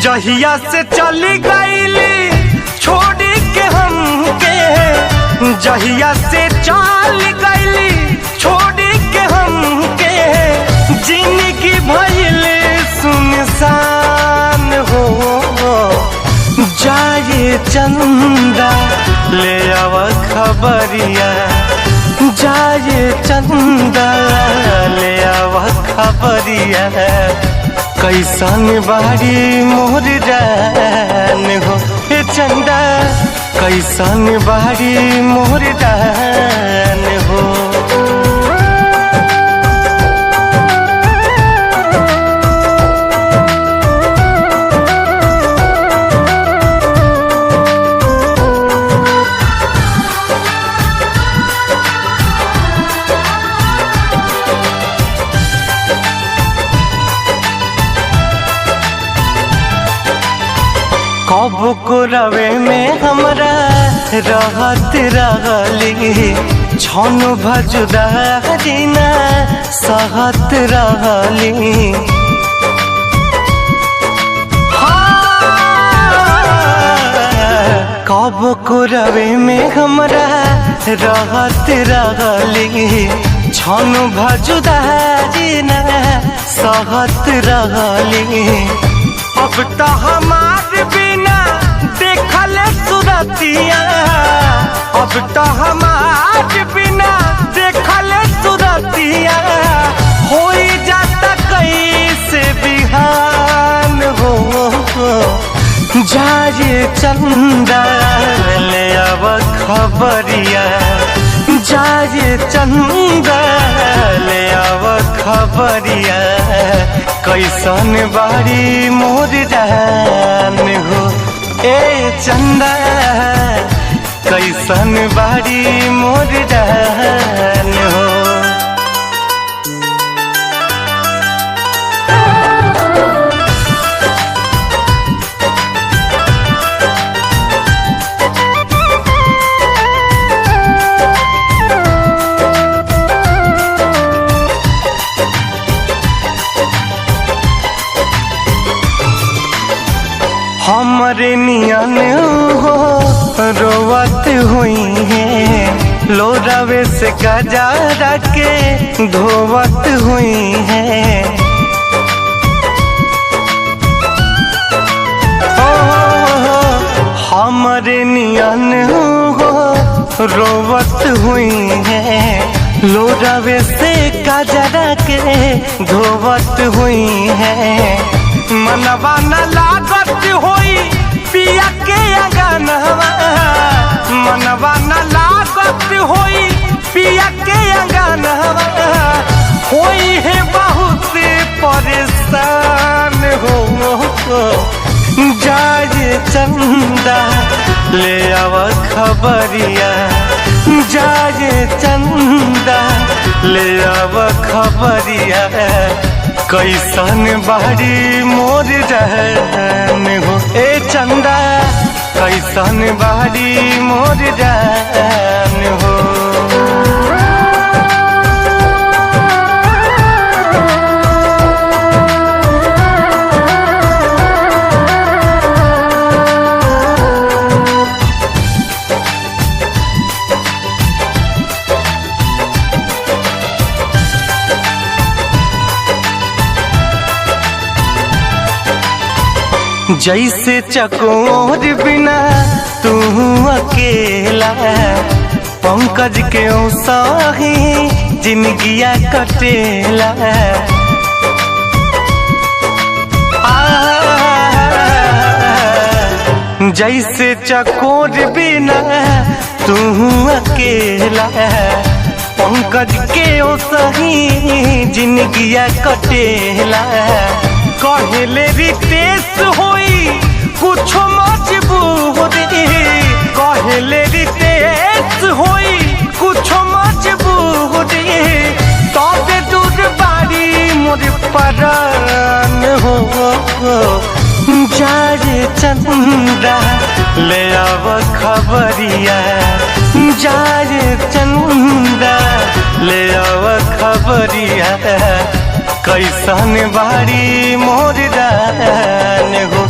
जहिया से चली गईली छोड़ के हमके, जहिया से चल गईली छोड़ के हमके, जिंदगी भइल सुनसान हो। जाए चंदा ले आव खबरिया, जाए चंदा ले आव खबरिया, कैसन बाड़ी मोर जान हो। हे चंदा कैसन बाड़ी मोर जान हो। कब को रवे में हमरा रहत रहली, छन भजुदारी ना सहत रहली। कब को रवे में हमरा रहत रहली, छन भजुदारी ना सहत रहली। अब तो हमार बिना देखल सुरतिया, अब तो हमार बिना देखल सुरतिया, हो जाता कैसे बिहान हो। जाए चंदा ले आव खबरिया, जाए चंदा ले आव खबरिया, कैसन बाड़ी मोर जान हो। ए चंदा कैसन बाड़ी मोर जान हो। हमरे नियन हो रोवत हुई है, लोरावे से गजा के धोवत हुई है। हमरे नियन हो रोवत हुई है, लोरावे से गजा के धोवत हुई है। मनवा न लागत होई पिया के अंगनवा, मनवा न लागत होई पिया के अंगनवा, होई है बहुत परेशान हो। जाए चंदा ले आव खबरिया, जाए चंदा ले आव खबरिया, कैसन बाड़ी मोर जान हो। ए चंदा कैसन बाड़ी मोर जान हो। जैसे चकोर बिना तू अकेला, पंकज के साही जिंदगिया कटेला। जैसे चकोर बिना तू अकेला, पंकज के साही जिंदगिया कटेला। कहले रितेश होई कुछ मजबूरी, कहले रितेश होई कुछ मजबूरी, तबे दूर बाड़ी मोर परान हो। जाए चंदा ले आव खबरिया, जाए चंदा ले आव खबरिया, कैसन बाड़ी मोर जान हो।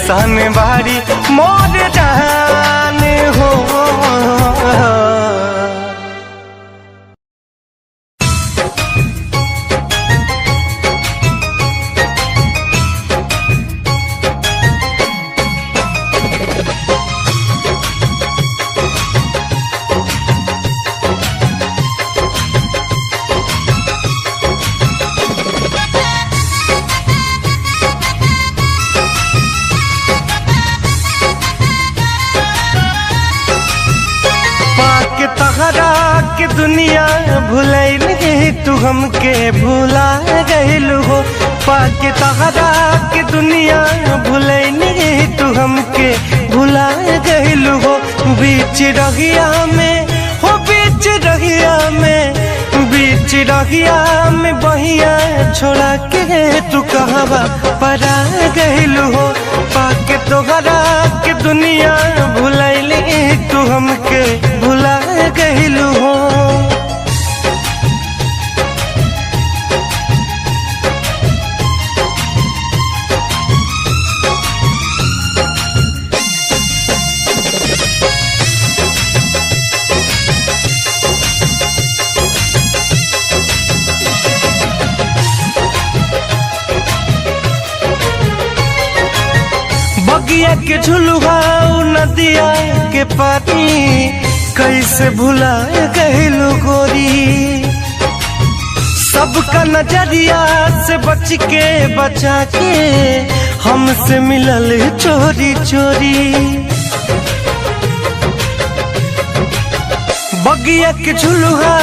ऐसन बारी मोर जान हो। के दुनिया भुलैली तू हमके भुला गइलू हो। पाके तहरा के दुनिया भुलैली तू हमके भुला गइलू हो। बीच रहिया में हो बीच रहिया में बीच रहिया में बहिया छोड़ा के तू कहवा परा गइलू हो। पाके तोहरा के दुनिया भुलैली तू हमके भुला गइलू हो। बगिया के झुलुआ नदिया के पानी कैसे भुला गइलू गोरी। सबका नजरिया से बच के बचा के हमसे मिलल चोरी चोरी। बगिया के झुलुआ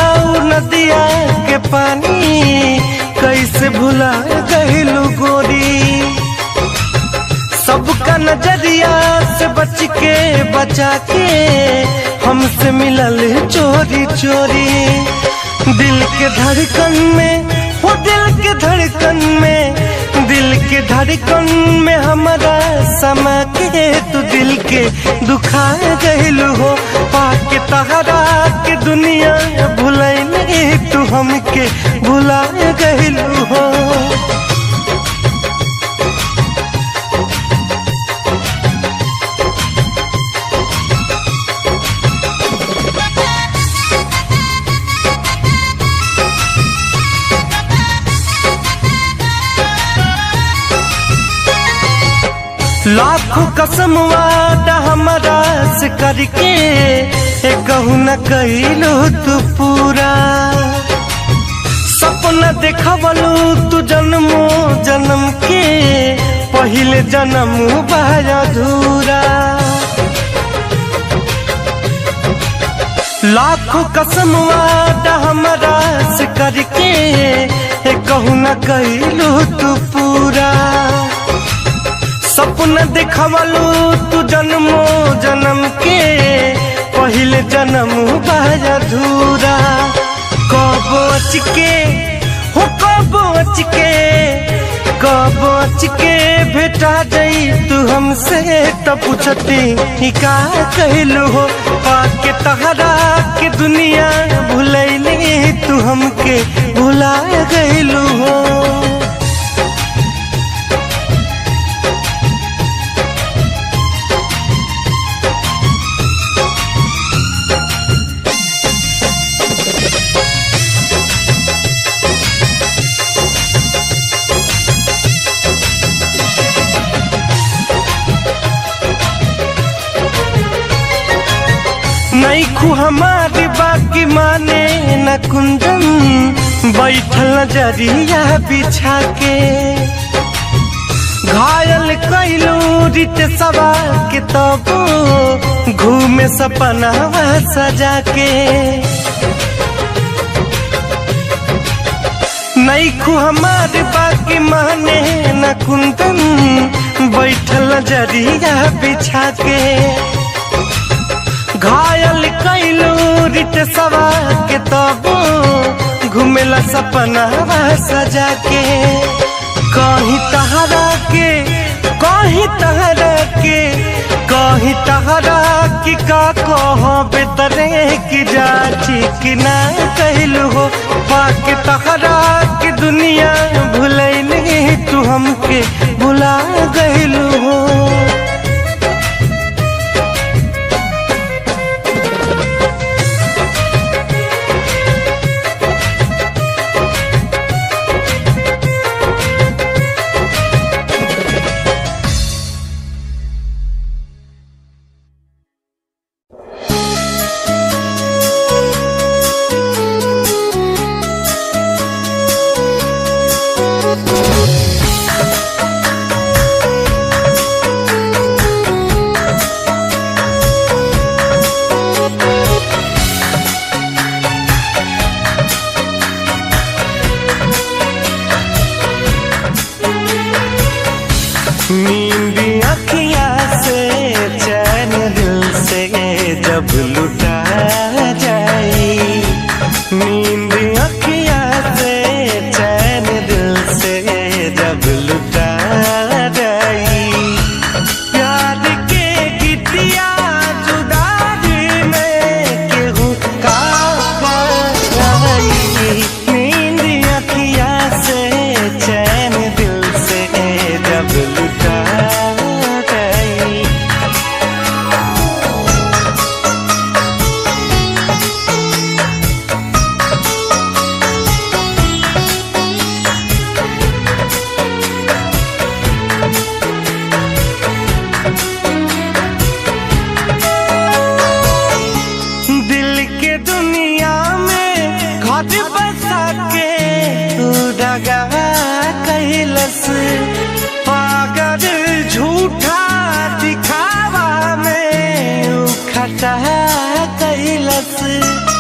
नदिया के पानी कैसे भुला गइलू गोरी। सबका नजरिया से बच के बचा के हमसे मिलल चोरी चोरी। दिल के धड़कन में हो दिल के धड़कन में दिल के धड़कन में हमारा समा के तू दिल के दुखा गइलू हो। पाके तहरा के दुनिया भुलैली तू हमके भुला गइलू हो। लाखों कसम वादा हमारा से करके कहू न कइलू तू पूरा। सपना देखवलू तू जन्मों जन्म के पहले जन्म बाय अधूरा। लाखों कसम वादा हमारा से करके कहू न कइलू तू पूरा। सपना देखवलू तू जन्मों जन्म के पहले जन्म बाय अधूरा। कब अच के हो कब अच के कब अच के भेटा जाई तू हमसे तो पूछती ही का कहलू हो। पाके तहरा के दुनिया भुलैली तू हमके भुला गइलू हो। नैखू हमारी बाकी माने न कुंदन बैठल नजरिया बिछा के। घायल कैलू रित सवा के तबो घूमे सपना सजा के। नैखू हमारी बाकी माने न कुंदन बैठल नजरिया बिछा के। घायल कैलू रित सवा के तबो घुमेला सपना सजा के। कहीं तहरा के कहीं तहरा के कहीं तहरा की का कह बेतरे की जाची कि ना कहलू हो। पाके तहरा की दुनिया भुलैली तू हमके भुला गइलू हो। खटा कैलस।